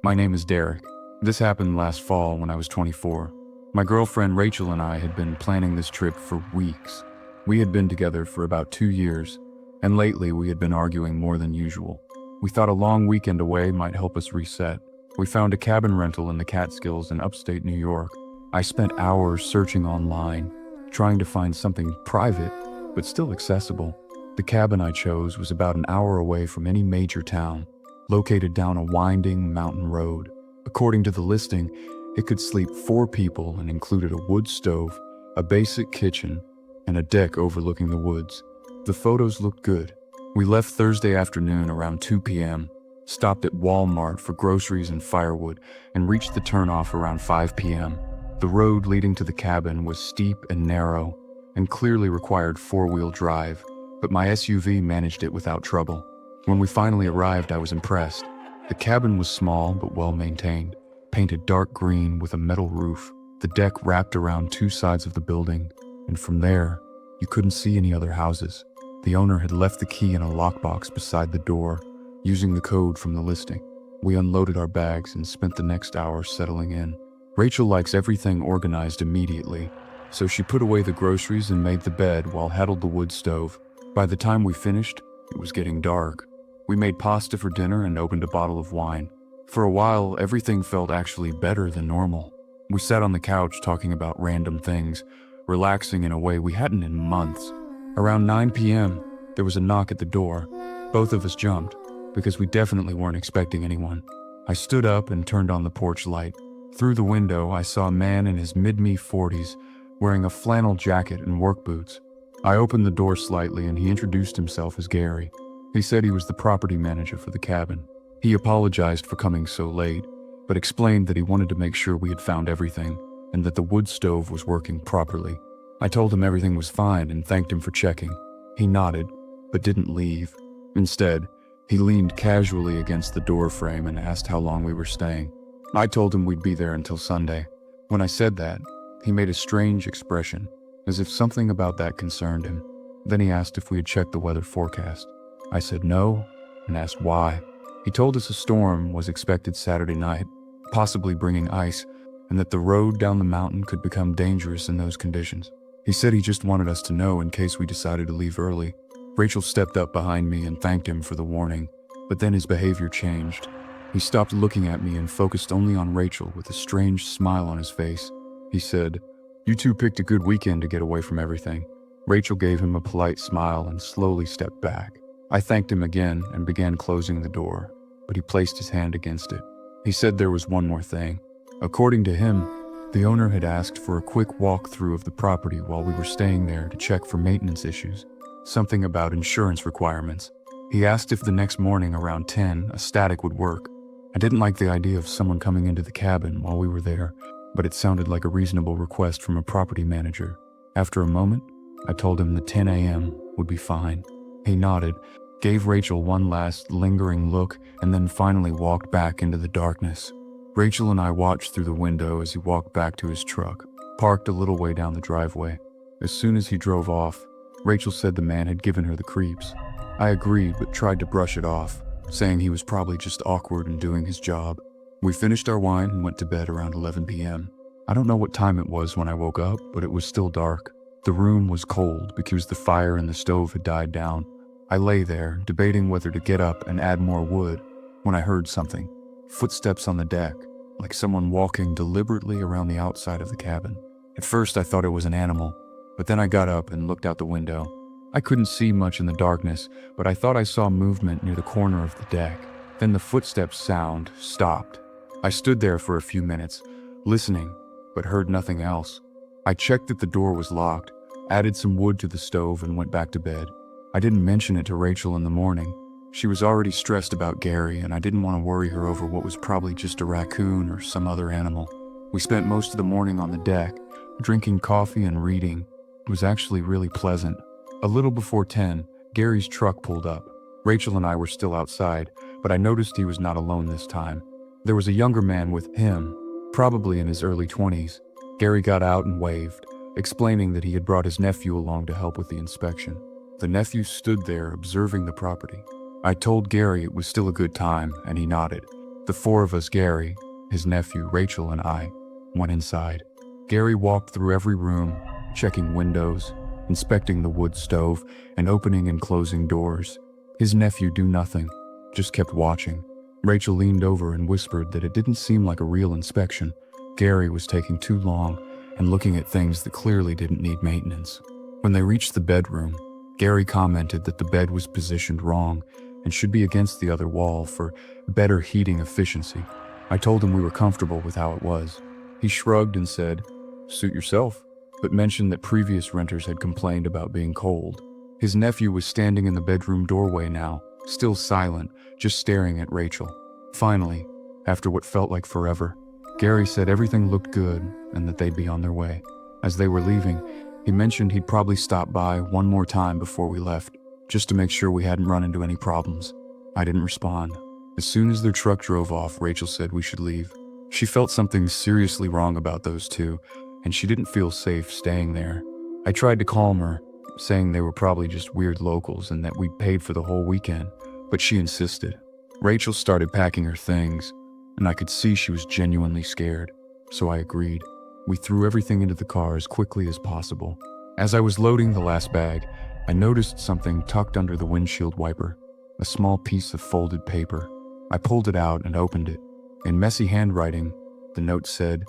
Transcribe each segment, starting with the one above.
My name is Derek. This happened last fall when I was 24. My girlfriend Rachel and I had been planning this trip for weeks. We had been together for about 2 years, and lately we had been arguing more than usual. We thought a long weekend away might help us reset. We found a cabin rental in the Catskills in upstate New York. I spent hours searching online, trying to find something private, but still accessible. The cabin I chose was about an hour away from any major town, located down a winding mountain road. According to the listing, it could sleep 4 people and included a wood stove, a basic kitchen, and a deck overlooking the woods. The photos looked good. We left Thursday afternoon around 2 p.m., stopped at Walmart for groceries and firewood, and reached the turnoff around 5 p.m. The road leading to the cabin was steep and narrow, and clearly required 4-wheel drive, but my SUV managed it without trouble. When we finally arrived, I was impressed. The cabin was small but well maintained, painted dark green with a metal roof. The deck wrapped around 2 sides of the building, and from there, you couldn't see any other houses. The owner had left the key in a lockbox beside the door, using the code from the listing. We unloaded our bags and spent the next hour settling in. Rachel likes everything organized immediately, so she put away the groceries and made the bed while handled the wood stove. By the time we finished, it was getting dark. We made pasta for dinner and opened a bottle of wine. For a while, everything felt actually better than normal. We sat on the couch talking about random things, relaxing in a way we hadn't in months. Around 9 p.m., there was a knock at the door. Both of us jumped, because we definitely weren't expecting anyone. I stood up and turned on the porch light. Through the window, I saw a man in his mid-40s, wearing a flannel jacket and work boots. I opened the door slightly and he introduced himself as Gary. He said he was the property manager for the cabin. He apologized for coming so late, but explained that he wanted to make sure we had found everything and that the wood stove was working properly. I told him everything was fine and thanked him for checking. He nodded, but didn't leave. Instead, he leaned casually against the door frame and asked how long we were staying. I told him we'd be there until Sunday. When I said that, he made a strange expression, as if something about that concerned him. Then he asked if we had checked the weather forecast. I said no, and asked why. He told us a storm was expected Saturday night, possibly bringing ice, and that the road down the mountain could become dangerous in those conditions. He said he just wanted us to know in case we decided to leave early. Rachel stepped up behind me and thanked him for the warning, but then his behavior changed. He stopped looking at me and focused only on Rachel with a strange smile on his face. He said, "You two picked a good weekend to get away from everything." Rachel gave him a polite smile and slowly stepped back. I thanked him again and began closing the door, but he placed his hand against it. He said there was one more thing. According to him, the owner had asked for a quick walkthrough of the property while we were staying there to check for maintenance issues, something about insurance requirements. He asked if the next morning around 10 a static would work. I didn't like the idea of someone coming into the cabin while we were there, but it sounded like a reasonable request from a property manager. After a moment, I told him that 10 a.m. would be fine. He nodded, gave Rachel one last lingering look, and then finally walked back into the darkness. Rachel and I watched through the window as he walked back to his truck, parked a little way down the driveway. As soon as he drove off, Rachel said the man had given her the creeps. I agreed but tried to brush it off, saying he was probably just awkward and doing his job. We finished our wine and went to bed around 11 p.m. I don't know what time it was when I woke up, but it was still dark. The room was cold because the fire in the stove had died down. I lay there, debating whether to get up and add more wood, when I heard something. Footsteps on the deck, like someone walking deliberately around the outside of the cabin. At first I thought it was an animal, but then I got up and looked out the window. I couldn't see much in the darkness, but I thought I saw movement near the corner of the deck. Then the footsteps sound stopped. I stood there for a few minutes, listening, but heard nothing else. I checked that the door was locked, added some wood to the stove, and went back to bed. I didn't mention it to Rachel in the morning. She was already stressed about Gary, and I didn't want to worry her over what was probably just a raccoon or some other animal. We spent most of the morning on the deck, drinking coffee and reading. It was actually really pleasant. A little before 10, Gary's truck pulled up. Rachel and I were still outside, but I noticed he was not alone this time. There was a younger man with him, probably in his early 20s. Gary got out and waved, explaining that he had brought his nephew along to help with the inspection. The nephew stood there observing the property. I told Gary it was still a good time, and he nodded. The four of us, Gary, his nephew, Rachel, and I, went inside. Gary walked through every room, checking windows, inspecting the wood stove, and opening and closing doors. His nephew did nothing, just kept watching. Rachel leaned over and whispered that it didn't seem like a real inspection. Gary was taking too long and looking at things that clearly didn't need maintenance. When they reached the bedroom, Gary commented that the bed was positioned wrong and should be against the other wall for better heating efficiency. I told him we were comfortable with how it was. He shrugged and said, "Suit yourself," but mentioned that previous renters had complained about being cold. His nephew was standing in the bedroom doorway now, still silent, just staring at Rachel. Finally, after what felt like forever, Gary said everything looked good and that they'd be on their way. As they were leaving, he mentioned he'd probably stop by one more time before we left, just to make sure we hadn't run into any problems. I didn't respond. As soon as their truck drove off, Rachel said we should leave. She felt something seriously wrong about those two, and she didn't feel safe staying there. I tried to calm her, saying they were probably just weird locals and that we'd paid for the whole weekend, but she insisted. Rachel started packing her things, and I could see she was genuinely scared, so I agreed. We threw everything into the car as quickly as possible. As I was loading the last bag, I noticed something tucked under the windshield wiper, a small piece of folded paper. I pulled it out and opened it. In messy handwriting, the note said,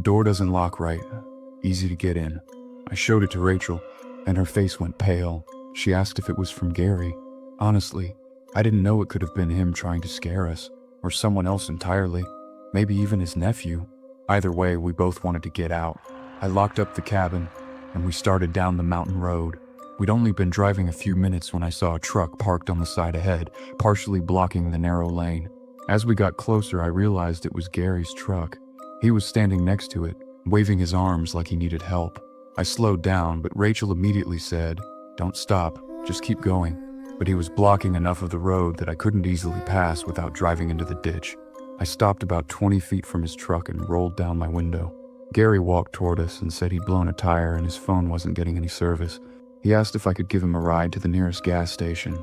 "Door doesn't lock right. Easy to get in." I showed it to Rachel, and her face went pale. She asked if it was from Gary. Honestly, I didn't know it could have been him trying to scare us, or someone else entirely, maybe even his nephew. Either way, we both wanted to get out. I locked up the cabin, and we started down the mountain road. We'd only been driving a few minutes when I saw a truck parked on the side ahead, partially blocking the narrow lane. As we got closer, I realized it was Gary's truck. He was standing next to it, waving his arms like he needed help. I slowed down, but Rachel immediately said, "Don't stop, just keep going." But he was blocking enough of the road that I couldn't easily pass without driving into the ditch. I stopped about 20 feet from his truck and rolled down my window. Gary walked toward us and said he'd blown a tire and his phone wasn't getting any service. He asked if I could give him a ride to the nearest gas station.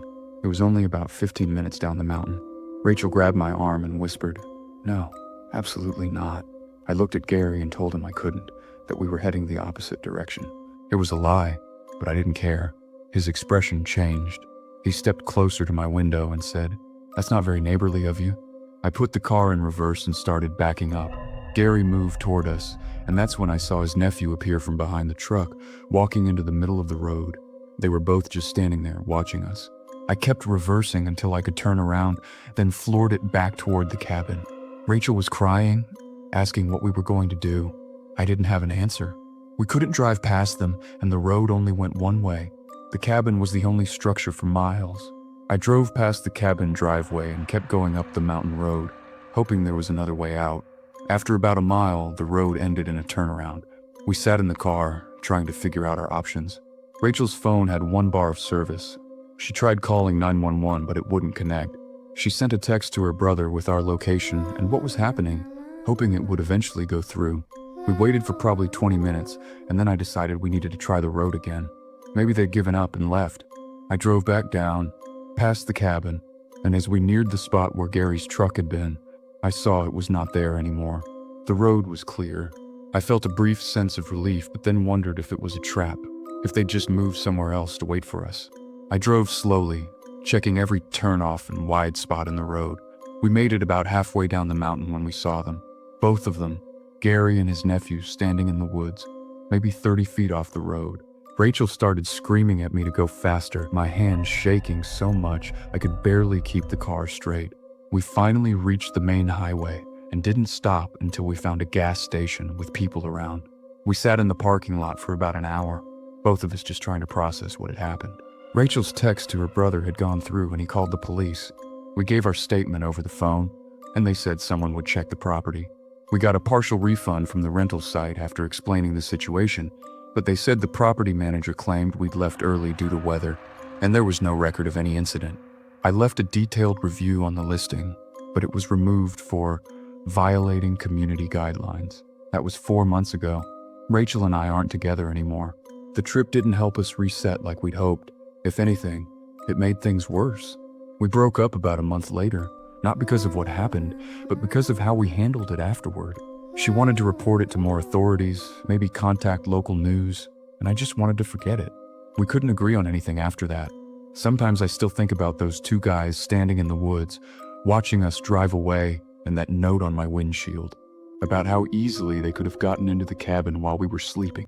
It was only about 15 minutes down the mountain. Rachel grabbed my arm and whispered, "No, absolutely not." I looked at Gary and told him I couldn't, that we were heading the opposite direction. It was a lie, but I didn't care. His expression changed. He stepped closer to my window and said, "That's not very neighborly of you." I put the car in reverse and started backing up. Gary moved toward us, and that's when I saw his nephew appear from behind the truck, walking into the middle of the road. They were both just standing there, watching us. I kept reversing until I could turn around, then floored it back toward the cabin. Rachel was crying, asking what we were going to do. I didn't have an answer. We couldn't drive past them, and the road only went one way. The cabin was the only structure for miles. I drove past the cabin driveway and kept going up the mountain road, hoping there was another way out. After about a mile, the road ended in a turnaround. We sat in the car, trying to figure out our options. Rachel's phone had one bar of service. She tried calling 911, but it wouldn't connect. She sent a text to her brother with our location and what was happening, hoping it would eventually go through. We waited for probably 20 minutes, and then I decided we needed to try the road again. Maybe they'd given up and left. I drove back down, past the cabin, and as we neared the spot where Gary's truck had been, I saw it was not there anymore. The road was clear. I felt a brief sense of relief, but then wondered if it was a trap, if they'd just moved somewhere else to wait for us. I drove slowly, checking every turnoff and wide spot in the road. We made it about halfway down the mountain when we saw them. Both of them, Gary and his nephew, standing in the woods, maybe 30 feet off the road. Rachel started screaming at me to go faster, my hands shaking so much I could barely keep the car straight. We finally reached the main highway and didn't stop until we found a gas station with people around. We sat in the parking lot for about an hour, both of us just trying to process what had happened. Rachel's text to her brother had gone through and he called the police. We gave our statement over the phone, and they said someone would check the property. We got a partial refund from the rental site after explaining the situation, but they said the property manager claimed we'd left early due to weather, and there was no record of any incident. I left a detailed review on the listing, but it was removed for violating community guidelines. That was 4 months ago. Rachel and I aren't together anymore. The trip didn't help us reset like we'd hoped. If anything, it made things worse. We broke up about a month later, Not because of what happened, but because of how we handled it afterward. She wanted to report it to more authorities, maybe contact local news, and I just wanted to forget it. We couldn't agree on anything after that. Sometimes I still think about those two guys standing in the woods, watching us drive away, and that note on my windshield, about how easily they could have gotten into the cabin while we were sleeping.